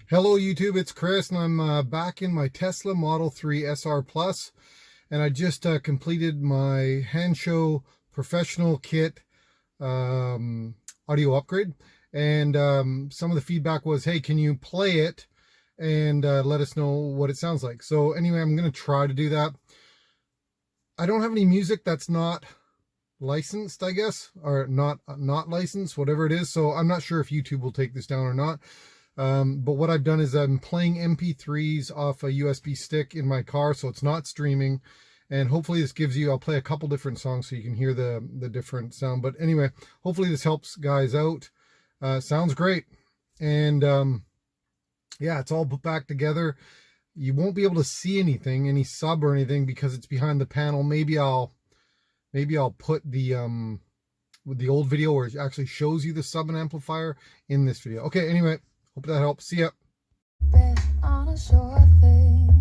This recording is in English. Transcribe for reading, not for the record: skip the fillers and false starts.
Hello YouTube, it's Chris, and I'm back in my Tesla Model 3 SR Plus, and I just completed my Hansshow professional kit audio upgrade. And some of the feedback was, hey, can you play it and let us know what it sounds like? So anyway, I'm going to try to do that. I don't have any music that's not licensed, I guess, or not licensed, whatever it is. So I'm not sure if YouTube will take this down or not. But what I've done is I'm playing MP3s off a USB stick in my car, so it's not streaming. And hopefully this gives you, I'll play a couple different songs so you can hear the different sound. But anyway, hopefully this helps guys out. Sounds great. And yeah, it's all put back together. You won't be able to see anything, any sub or anything, because it's behind the panel. Maybe I'll put the with the old video where it actually shows you the sub and amplifier in this video. Okay, anyway, hope that helps. See ya. On a sure thing.